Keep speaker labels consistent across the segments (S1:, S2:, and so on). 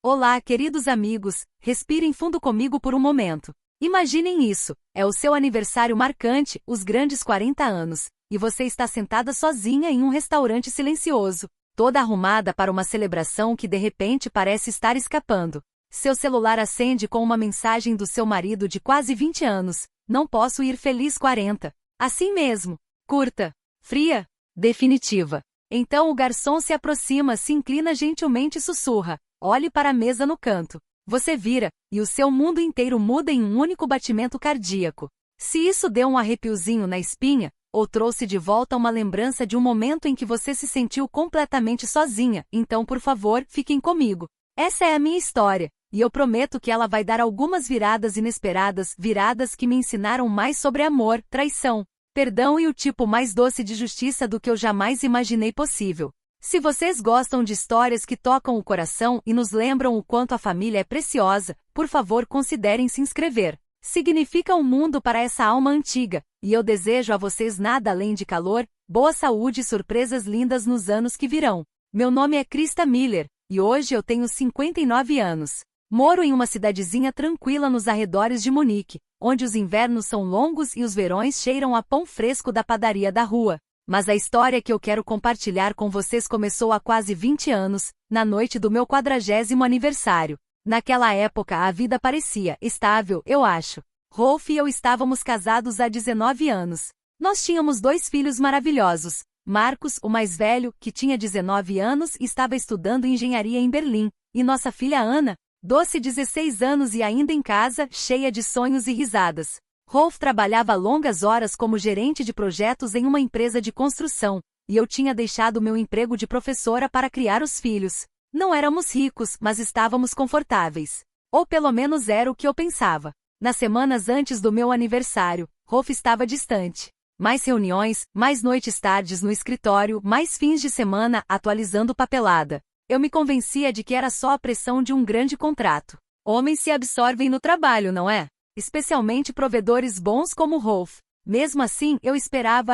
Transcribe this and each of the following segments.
S1: Olá, queridos amigos, respirem fundo comigo por um momento. Imaginem isso, é o seu aniversário marcante, os grandes 40 anos, e você está sentada sozinha em um restaurante silencioso, toda arrumada para uma celebração que de repente parece estar escapando. Seu celular acende com uma mensagem do seu marido de quase 20 anos, não posso ir feliz 40. Assim mesmo. Curta. Fria. Definitiva. Então o garçom se aproxima, se inclina gentilmente e sussurra. Olhe para a mesa no canto. Você vira, e o seu mundo inteiro muda em um único batimento cardíaco. Se isso deu um arrepiozinho na espinha, ou trouxe de volta uma lembrança de um momento em que você se sentiu completamente sozinha, então por favor, fiquem comigo. Essa é a minha história, e eu prometo que ela vai dar algumas viradas inesperadas, viradas que me ensinaram mais sobre amor, traição, perdão e o tipo mais doce de justiça do que eu jamais imaginei possível. Se vocês gostam de histórias que tocam o coração e nos lembram o quanto a família é preciosa, por favor considerem se inscrever. Significa um mundo para essa alma antiga, e eu desejo a vocês nada além de calor, boa saúde e surpresas lindas nos anos que virão. Meu nome é Krista Miller, e hoje eu tenho 59 anos. Moro em uma cidadezinha tranquila nos arredores de Munique, onde os invernos são longos e os verões cheiram a pão fresco da padaria da rua. Mas a história que eu quero compartilhar com vocês começou há quase 20 anos, na noite do meu 40º aniversário. Naquela época a vida parecia estável, eu acho. Rolf e eu estávamos casados há 19 anos. Nós tínhamos 2 filhos maravilhosos. Marcos, o mais velho, que tinha 19 anos e estava estudando engenharia em Berlim, e nossa filha Ana, doce 16 anos e ainda em casa, cheia de sonhos e risadas. Rolf trabalhava longas horas como gerente de projetos em uma empresa de construção, e eu tinha deixado meu emprego de professora para criar os filhos. Não éramos ricos, mas estávamos confortáveis. Ou pelo menos era o que eu pensava. Nas semanas antes do meu aniversário, Rolf estava distante. Mais reuniões, mais noites tardes no escritório, mais fins de semana atualizando papelada. Eu me convencia de que era só a pressão de um grande contrato. Homens se absorvem no trabalho, não é? Especialmente provedores bons como Rolf. Mesmo assim, eu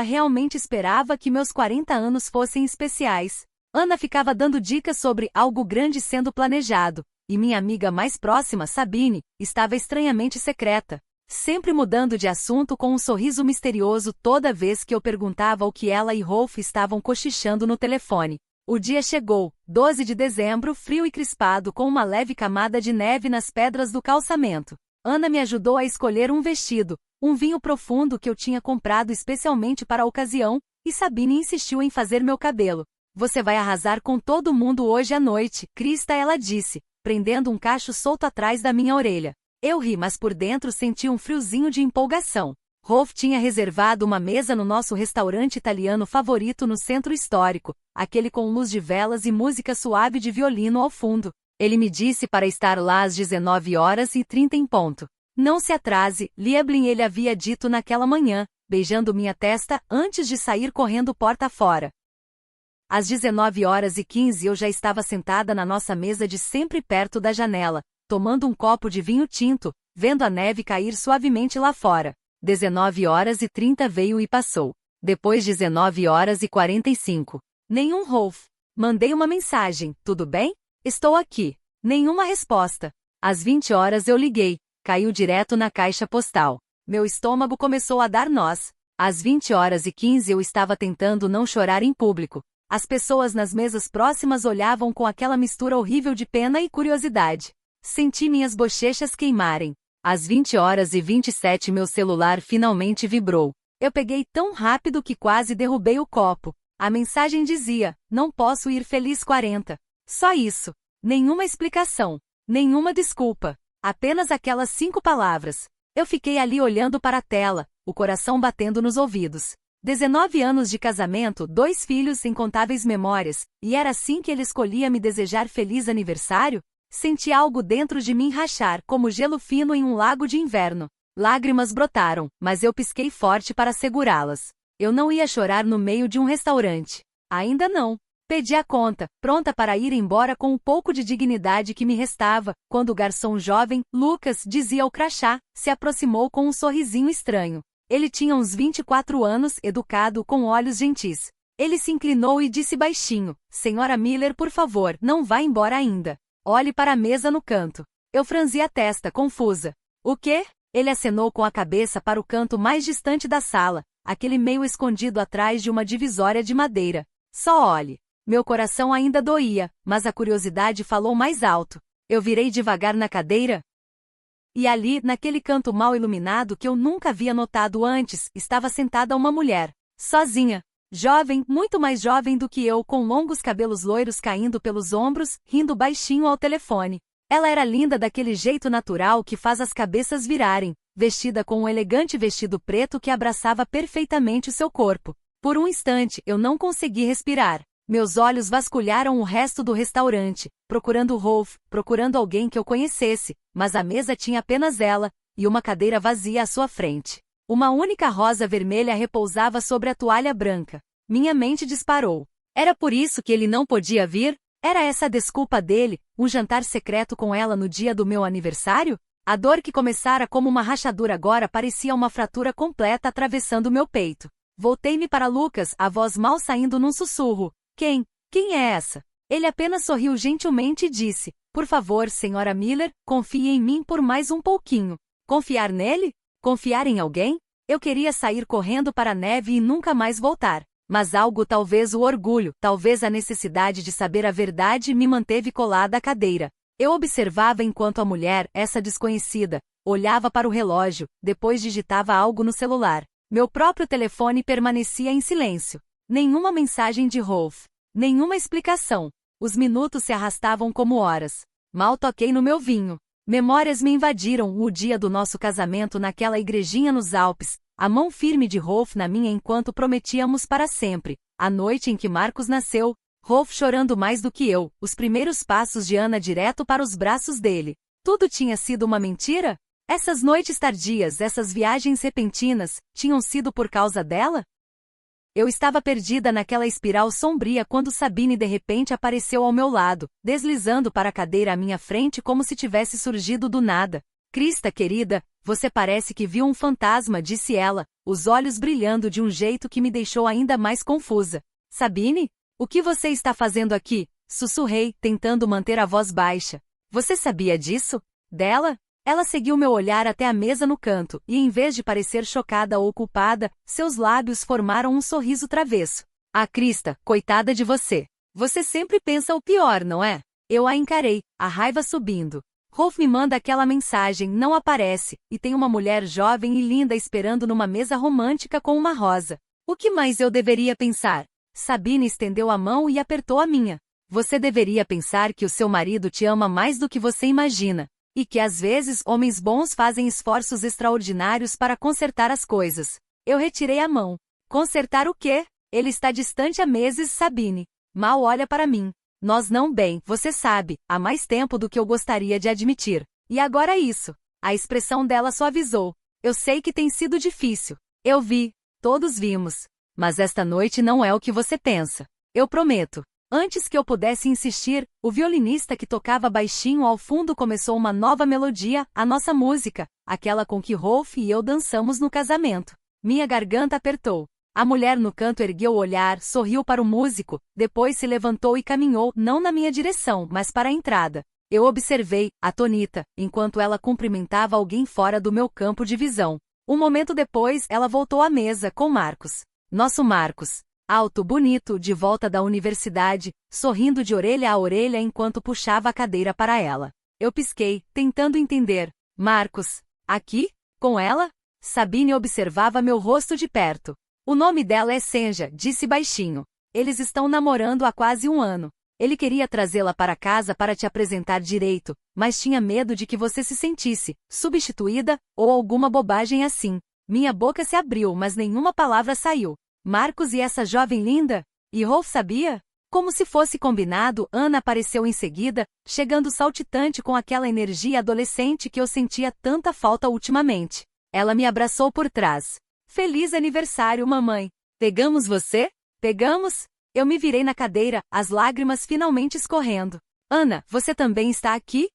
S1: realmente esperava que meus 40 anos fossem especiais. Ana ficava dando dicas sobre algo grande sendo planejado, e minha amiga mais próxima, Sabine, estava estranhamente secreta, sempre mudando de assunto com um sorriso misterioso toda vez que eu perguntava o que ela e Rolf estavam cochichando no telefone. O dia chegou, 12 de dezembro, frio e crispado com uma leve camada de neve nas pedras do calçamento. Ana me ajudou a escolher um vestido, um vinho profundo que eu tinha comprado especialmente para a ocasião, e Sabine insistiu em fazer meu cabelo. Você vai arrasar com todo mundo hoje à noite, Krista, ela disse, prendendo um cacho solto atrás da minha orelha. Eu ri, mas por dentro senti um friozinho de empolgação. Rolf tinha reservado uma mesa no nosso restaurante italiano favorito no centro histórico, aquele com luz de velas e música suave de violino ao fundo. Ele me disse para estar lá às 19h30 em ponto. Não se atrase, Lieblin, ele havia dito naquela manhã, beijando minha testa antes de sair correndo porta fora. Às 19h15 eu já estava sentada na nossa mesa de sempre perto da janela, tomando um copo de vinho tinto, vendo a neve cair suavemente lá fora. 19h30 veio e passou. Depois 19h45. Nenhum Rolf. Mandei uma mensagem, tudo bem? Estou aqui. Nenhuma resposta. Às 20 horas eu liguei. Caiu direto na caixa postal. Meu estômago começou a dar nós. Às 20h15 eu estava tentando não chorar em público. As pessoas nas mesas próximas olhavam com aquela mistura horrível de pena e curiosidade. Senti minhas bochechas queimarem. Às 20h27 meu celular finalmente vibrou. Eu peguei tão rápido que quase derrubei o copo. A mensagem dizia: não posso ir feliz 40. Só isso. Nenhuma explicação. Nenhuma desculpa. Apenas aquelas 5 palavras. Eu fiquei ali olhando para a tela, o coração batendo nos ouvidos. 19 anos de casamento, 2 filhos, incontáveis memórias, e era assim que ele escolhia me desejar feliz aniversário? Senti algo dentro de mim rachar como gelo fino em um lago de inverno. Lágrimas brotaram, mas eu pisquei forte para segurá-las. Eu não ia chorar no meio de um restaurante. Ainda não. Pedi a conta, pronta para ir embora com o pouco de dignidade que me restava, quando o garçom jovem, Lucas, dizia ao crachá, se aproximou com um sorrisinho estranho. Ele tinha uns 24 anos, educado, com olhos gentis. Ele se inclinou e disse baixinho: Senhora Miller, por favor, não vá embora ainda. Olhe para a mesa no canto. Eu franzi a testa, confusa. O quê? Ele acenou com a cabeça para o canto mais distante da sala, aquele meio escondido atrás de uma divisória de madeira. Só olhe. Meu coração ainda doía, mas a curiosidade falou mais alto. Eu virei devagar na cadeira. E ali, naquele canto mal iluminado que eu nunca havia notado antes, estava sentada uma mulher. Sozinha. Jovem, muito mais jovem do que eu, com longos cabelos loiros caindo pelos ombros, rindo baixinho ao telefone. Ela era linda daquele jeito natural que faz as cabeças virarem, vestida com um elegante vestido preto que abraçava perfeitamente o seu corpo. Por um instante, eu não consegui respirar. Meus olhos vasculharam o resto do restaurante, procurando Rolf, procurando alguém que eu conhecesse, mas a mesa tinha apenas ela, e uma cadeira vazia à sua frente. Uma única rosa vermelha repousava sobre a toalha branca. Minha mente disparou. Era por isso que ele não podia vir? Era essa a desculpa dele, um jantar secreto com ela no dia do meu aniversário? A dor que começara como uma rachadura agora parecia uma fratura completa atravessando meu peito. Voltei-me para Lucas, a voz mal saindo num sussurro. Quem é essa? Ele apenas sorriu gentilmente e disse, por favor, senhora Miller, confie em mim por mais um pouquinho. Confiar nele? Confiar em alguém? Eu queria sair correndo para a neve e nunca mais voltar. Mas algo, talvez o orgulho, talvez a necessidade de saber a verdade me manteve colada à cadeira. Eu observava enquanto a mulher, essa desconhecida, olhava para o relógio, depois digitava algo no celular. Meu próprio telefone permanecia em silêncio. Nenhuma mensagem de Rolf. Nenhuma explicação. Os minutos se arrastavam como horas. Mal toquei no meu vinho. Memórias me invadiram, o dia do nosso casamento naquela igrejinha nos Alpes, a mão firme de Rolf na minha enquanto prometíamos para sempre, a noite em que Marcos nasceu, Rolf chorando mais do que eu, os primeiros passos de Ana direto para os braços dele. Tudo tinha sido uma mentira? Essas noites tardias, essas viagens repentinas, tinham sido por causa dela? Eu estava perdida naquela espiral sombria quando Sabine de repente apareceu ao meu lado, deslizando para a cadeira à minha frente como se tivesse surgido do nada. Crista querida, você parece que viu um fantasma, disse ela, os olhos brilhando de um jeito que me deixou ainda mais confusa. Sabine? O que você está fazendo aqui? Sussurrei, tentando manter a voz baixa. Você sabia disso? Dela? Ela seguiu meu olhar até a mesa no canto, e em vez de parecer chocada ou culpada, seus lábios formaram um sorriso travesso. Ah, Crista, coitada de você. Você sempre pensa o pior, não é? Eu a encarei, a raiva subindo. Rolf me manda aquela mensagem, não aparece, e tem uma mulher jovem e linda esperando numa mesa romântica com uma rosa. O que mais eu deveria pensar? Sabine estendeu a mão e apertou a minha. Você deveria pensar que o seu marido te ama mais do que você imagina. E que às vezes homens bons fazem esforços extraordinários para consertar as coisas. Eu retirei a mão. Consertar o quê? Ele está distante há meses, Sabine. Mal olha para mim. Nós não bem, você sabe, há mais tempo do que eu gostaria de admitir. E agora isso. A expressão dela suavizou. Eu sei que tem sido difícil. Eu vi. Todos vimos. Mas esta noite não é o que você pensa. Eu prometo. Antes que eu pudesse insistir, o violinista que tocava baixinho ao fundo começou uma nova melodia, a nossa música, aquela com que Rolf e eu dançamos no casamento. Minha garganta apertou. A mulher no canto ergueu o olhar, sorriu para o músico, depois se levantou e caminhou, não na minha direção, mas para a entrada. Eu observei, atônita, enquanto ela cumprimentava alguém fora do meu campo de visão. Um momento depois, ela voltou à mesa com Marcos. Nosso Marcos. Alto, bonito, de volta da universidade, sorrindo de orelha a orelha enquanto puxava a cadeira para ela. Eu pisquei, tentando entender. Marcos. Aqui? Com ela? Sabine observava meu rosto de perto. O nome dela é Senja, disse baixinho. Eles estão namorando há quase um ano. Ele queria trazê-la para casa para te apresentar direito, mas tinha medo de que você se sentisse substituída, ou alguma bobagem assim. Minha boca se abriu, mas nenhuma palavra saiu. Marcos e essa jovem linda? E Rolf sabia? Como se fosse combinado, Ana apareceu em seguida, chegando saltitante com aquela energia adolescente que eu sentia tanta falta ultimamente. Ela me abraçou por trás. Feliz aniversário, mamãe. Pegamos você? Pegamos? Eu me virei na cadeira, as lágrimas finalmente escorrendo. Ana, você também está aqui?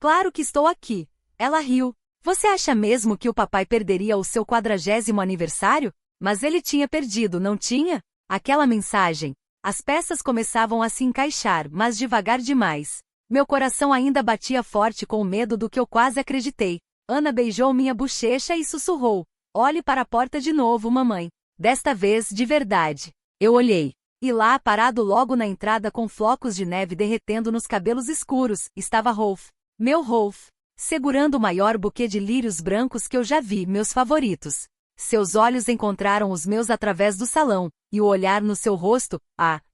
S1: Claro que estou aqui. Ela riu. Você acha mesmo que o papai perderia o seu 40º aniversário? Mas ele tinha perdido, não tinha? Aquela mensagem. As peças começavam a se encaixar, mas devagar demais. Meu coração ainda batia forte com o medo do que eu quase acreditei. Ana beijou minha bochecha e sussurrou: olhe para a porta de novo, mamãe. Desta vez, de verdade. Eu olhei. E lá, parado logo na entrada com flocos de neve derretendo nos cabelos escuros, estava Rolf. Meu Rolf. Segurando o maior buquê de lírios brancos que eu já vi, meus favoritos. Seus olhos encontraram os meus através do salão, e o olhar no seu rosto,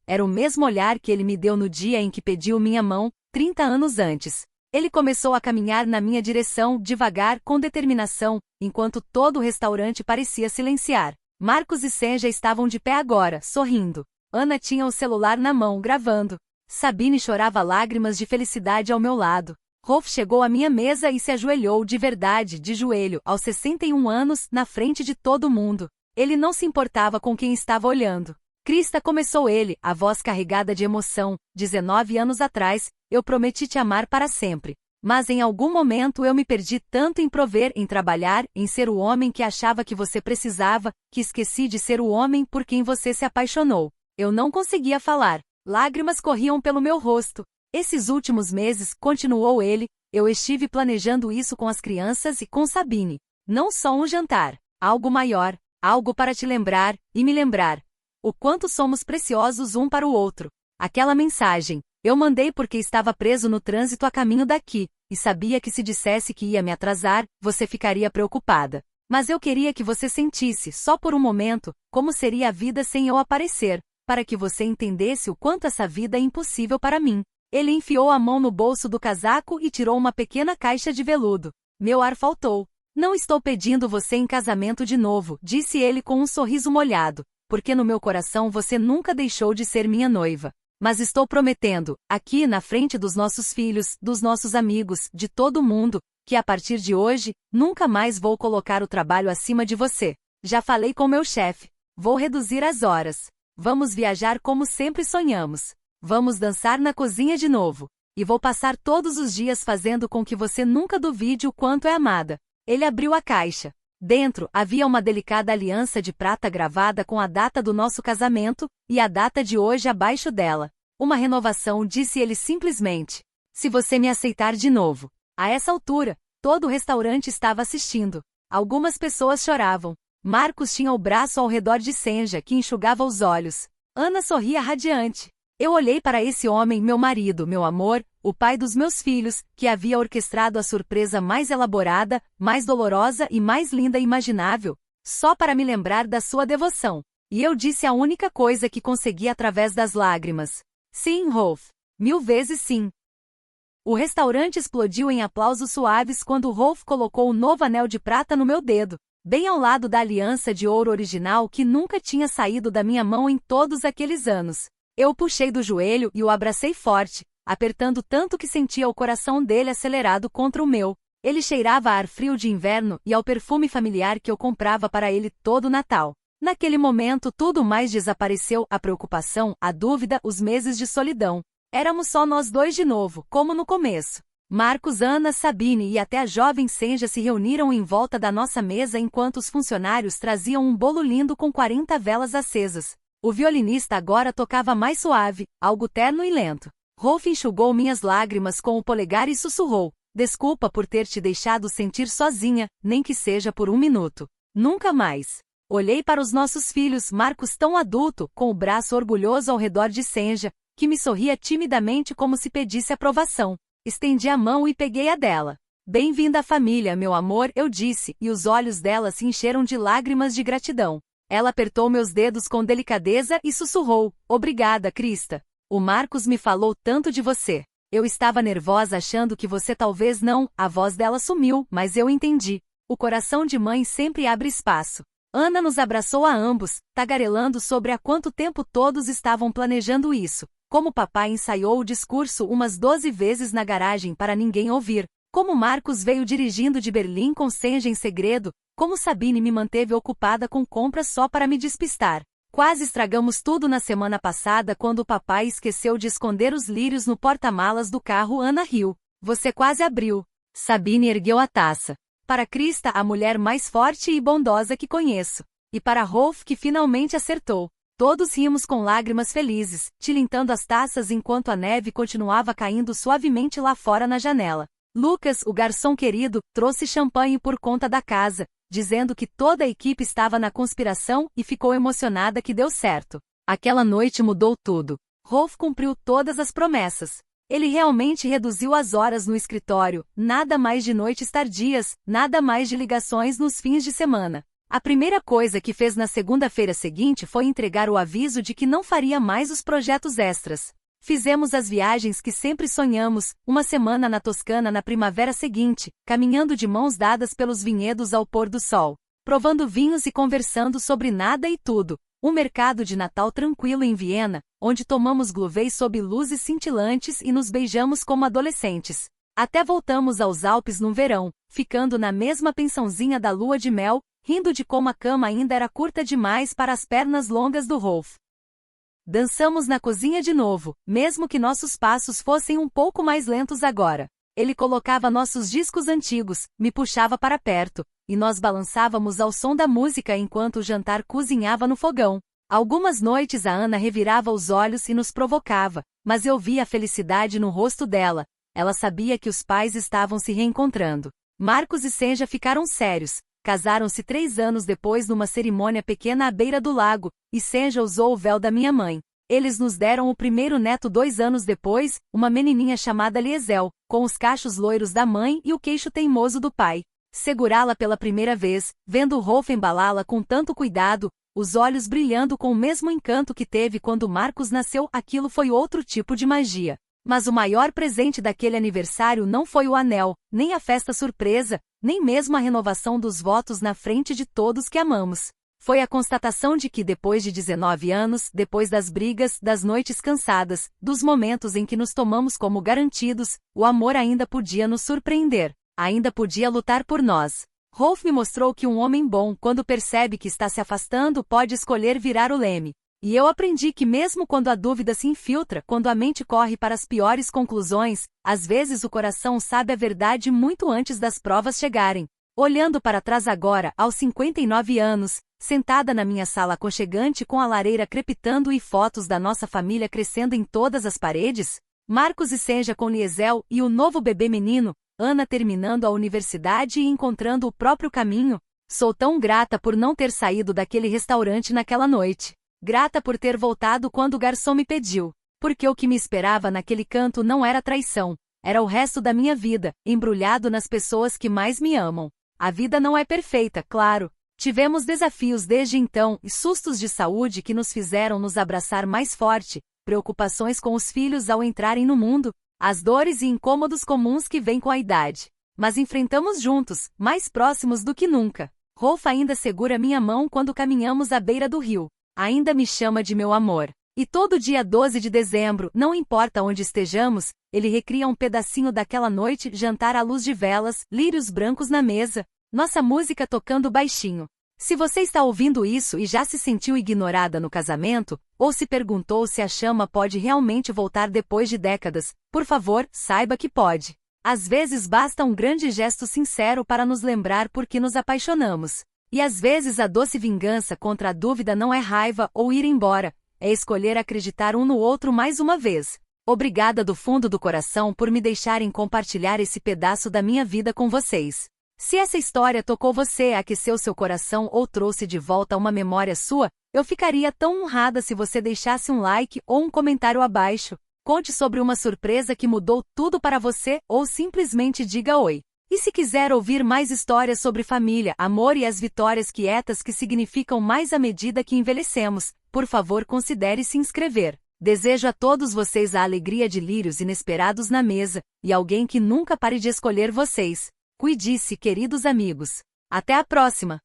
S1: era o mesmo olhar que ele me deu no dia em que pediu minha mão, 30 anos antes. Ele começou a caminhar na minha direção, devagar, com determinação, enquanto todo o restaurante parecia silenciar. Marcos e Senja estavam de pé agora, sorrindo. Ana tinha o celular na mão, gravando. Sabine chorava lágrimas de felicidade ao meu lado. Rolf chegou à minha mesa e se ajoelhou de verdade, de joelho, aos 61 anos, na frente de todo mundo. Ele não se importava com quem estava olhando. Krista, começou ele, a voz carregada de emoção. 19 anos atrás, eu prometi te amar para sempre. Mas em algum momento eu me perdi tanto em prover, em trabalhar, em ser o homem que achava que você precisava, que esqueci de ser o homem por quem você se apaixonou. Eu não conseguia falar. Lágrimas corriam pelo meu rosto. Esses últimos meses, continuou ele, eu estive planejando isso com as crianças e com Sabine. Não só um jantar. Algo maior. Algo para te lembrar, e me lembrar. O quanto somos preciosos um para o outro. Aquela mensagem. Eu mandei porque estava preso no trânsito a caminho daqui, e sabia que se dissesse que ia me atrasar, você ficaria preocupada. Mas eu queria que você sentisse, só por um momento, como seria a vida sem eu aparecer, para que você entendesse o quanto essa vida é impossível para mim. Ele enfiou a mão no bolso do casaco e tirou uma pequena caixa de veludo. Meu ar faltou. Não estou pedindo você em casamento de novo, disse ele com um sorriso molhado, porque no meu coração você nunca deixou de ser minha noiva. Mas estou prometendo, aqui na frente dos nossos filhos, dos nossos amigos, de todo mundo, que a partir de hoje, nunca mais vou colocar o trabalho acima de você. Já falei com meu chefe. Vou reduzir as horas. Vamos viajar como sempre sonhamos. Vamos dançar na cozinha de novo. E vou passar todos os dias fazendo com que você nunca duvide o quanto é amada. Ele abriu a caixa. Dentro, havia uma delicada aliança de prata gravada com a data do nosso casamento, e a data de hoje abaixo dela. Uma renovação, disse ele simplesmente. Se você me aceitar de novo. A essa altura, todo o restaurante estava assistindo. Algumas pessoas choravam. Marcos tinha o braço ao redor de Senja, que enxugava os olhos. Ana sorria radiante. Eu olhei para esse homem, meu marido, meu amor, o pai dos meus filhos, que havia orquestrado a surpresa mais elaborada, mais dolorosa e mais linda imaginável, só para me lembrar da sua devoção. E eu disse a única coisa que consegui através das lágrimas. Sim, Rolf. 1000 vezes sim. O restaurante explodiu em aplausos suaves quando Rolf colocou o novo anel de prata no meu dedo, bem ao lado da aliança de ouro original que nunca tinha saído da minha mão em todos aqueles anos. Eu o puxei do joelho e o abracei forte, apertando tanto que sentia o coração dele acelerado contra o meu. Ele cheirava a ar frio de inverno e ao perfume familiar que eu comprava para ele todo Natal. Naquele momento tudo mais desapareceu, a preocupação, a dúvida, os meses de solidão. Éramos só nós dois de novo, como no começo. Marcos, Ana, Sabine e até a jovem Senja se reuniram em volta da nossa mesa enquanto os funcionários traziam um bolo lindo com 40 velas acesas. O violinista agora tocava mais suave, algo terno e lento. Rolf enxugou minhas lágrimas com o polegar e sussurrou: desculpa por ter te deixado sentir sozinha, nem que seja por um minuto. Nunca mais. Olhei para os nossos filhos, Marcos tão adulto, com o braço orgulhoso ao redor de Senja, que me sorria timidamente como se pedisse aprovação. Estendi a mão e peguei a dela. Bem-vinda à família, meu amor, eu disse, e os olhos dela se encheram de lágrimas de gratidão. Ela apertou meus dedos com delicadeza e sussurrou: obrigada, Krista. O Marcos me falou tanto de você. Eu estava nervosa achando que você talvez não. A voz dela sumiu, mas eu entendi. O coração de mãe sempre abre espaço. Ana nos abraçou a ambos, tagarelando sobre há quanto tempo todos estavam planejando isso. Como papai ensaiou o discurso umas 12 vezes na garagem para ninguém ouvir. Como Marcos veio dirigindo de Berlim com Senja em segredo. Como Sabine me manteve ocupada com compras só para me despistar. Quase estragamos tudo na semana passada quando o papai esqueceu de esconder os lírios no porta-malas do carro. Ana riu. Você quase abriu. Sabine ergueu a taça. Para Krista, a mulher mais forte e bondosa que conheço. E para Rolf, que finalmente acertou. Todos rimos com lágrimas felizes, tilintando as taças enquanto a neve continuava caindo suavemente lá fora na janela. Lucas, o garçom querido, trouxe champanhe por conta da casa, dizendo que toda a equipe estava na conspiração e ficou emocionada que deu certo. Aquela noite mudou tudo. Rolf cumpriu todas as promessas. Ele realmente reduziu as horas no escritório, nada mais de noites tardias, nada mais de ligações nos fins de semana. A primeira coisa que fez na segunda-feira seguinte foi entregar o aviso de que não faria mais os projetos extras. Fizemos as viagens que sempre sonhamos, uma semana na Toscana na primavera seguinte, caminhando de mãos dadas pelos vinhedos ao pôr do sol, provando vinhos e conversando sobre nada e tudo. Um mercado de Natal tranquilo em Viena, onde tomamos glühwein sob luzes cintilantes e nos beijamos como adolescentes. Até voltamos aos Alpes no verão, ficando na mesma pensãozinha da lua de mel, rindo de como a cama ainda era curta demais para as pernas longas do Rolf. Dançamos na cozinha de novo, mesmo que nossos passos fossem um pouco mais lentos agora. Ele colocava nossos discos antigos, me puxava para perto, e nós balançávamos ao som da música enquanto o jantar cozinhava no fogão. Algumas noites a Ana revirava os olhos e nos provocava, mas eu via a felicidade no rosto dela. Ela sabia que os pais estavam se reencontrando. Marcos e Senja ficaram sérios. Casaram-se 3 anos depois numa cerimônia pequena à beira do lago, e Senja usou o véu da minha mãe. Eles nos deram o primeiro neto 2 anos depois, uma menininha chamada Liesel, com os cachos loiros da mãe e o queixo teimoso do pai. Segurá-la pela primeira vez, vendo o Rolf embalá-la com tanto cuidado, os olhos brilhando com o mesmo encanto que teve quando Marcos nasceu, aquilo foi outro tipo de magia. Mas o maior presente daquele aniversário não foi o anel, nem a festa surpresa, nem mesmo a renovação dos votos na frente de todos que amamos. Foi a constatação de que depois de 19 anos, depois das brigas, das noites cansadas, dos momentos em que nos tomamos como garantidos, o amor ainda podia nos surpreender, ainda podia lutar por nós. Rolf me mostrou que um homem bom, quando percebe que está se afastando, pode escolher virar o leme. E eu aprendi que mesmo quando a dúvida se infiltra, quando a mente corre para as piores conclusões, às vezes o coração sabe a verdade muito antes das provas chegarem. Olhando para trás agora, aos 59 anos, sentada na minha sala aconchegante com a lareira crepitando e fotos da nossa família crescendo em todas as paredes, Marcos e Senja com Liesel e o novo bebê menino, Ana terminando a universidade e encontrando o próprio caminho, sou tão grata por não ter saído daquele restaurante naquela noite. Grata por ter voltado quando o garçom me pediu, porque o que me esperava naquele canto não era traição, era o resto da minha vida, embrulhado nas pessoas que mais me amam. A vida não é perfeita, claro. Tivemos desafios desde então e sustos de saúde que nos fizeram nos abraçar mais forte, preocupações com os filhos ao entrarem no mundo, as dores e incômodos comuns que vêm com a idade. Mas enfrentamos juntos, mais próximos do que nunca. Rolf ainda segura minha mão quando caminhamos à beira do rio. Ainda me chama de meu amor. E todo dia 12 de dezembro, não importa onde estejamos, ele recria um pedacinho daquela noite, jantar à luz de velas, lírios brancos na mesa, nossa música tocando baixinho. Se você está ouvindo isso e já se sentiu ignorada no casamento, ou se perguntou se a chama pode realmente voltar depois de décadas, por favor, saiba que pode. Às vezes basta um grande gesto sincero para nos lembrar por que nos apaixonamos. E às vezes a doce vingança contra a dúvida não é raiva ou ir embora, é escolher acreditar um no outro mais uma vez. Obrigada do fundo do coração por me deixarem compartilhar esse pedaço da minha vida com vocês. Se essa história tocou você, aqueceu seu coração ou trouxe de volta uma memória sua, eu ficaria tão honrada se você deixasse um like ou um comentário abaixo. Conte sobre uma surpresa que mudou tudo para você ou simplesmente diga oi. E se quiser ouvir mais histórias sobre família, amor e as vitórias quietas que significam mais à medida que envelhecemos, por favor considere se inscrever. Desejo a todos vocês a alegria de lírios inesperados na mesa, e alguém que nunca pare de escolher vocês. Cuide-se, queridos amigos. Até a próxima!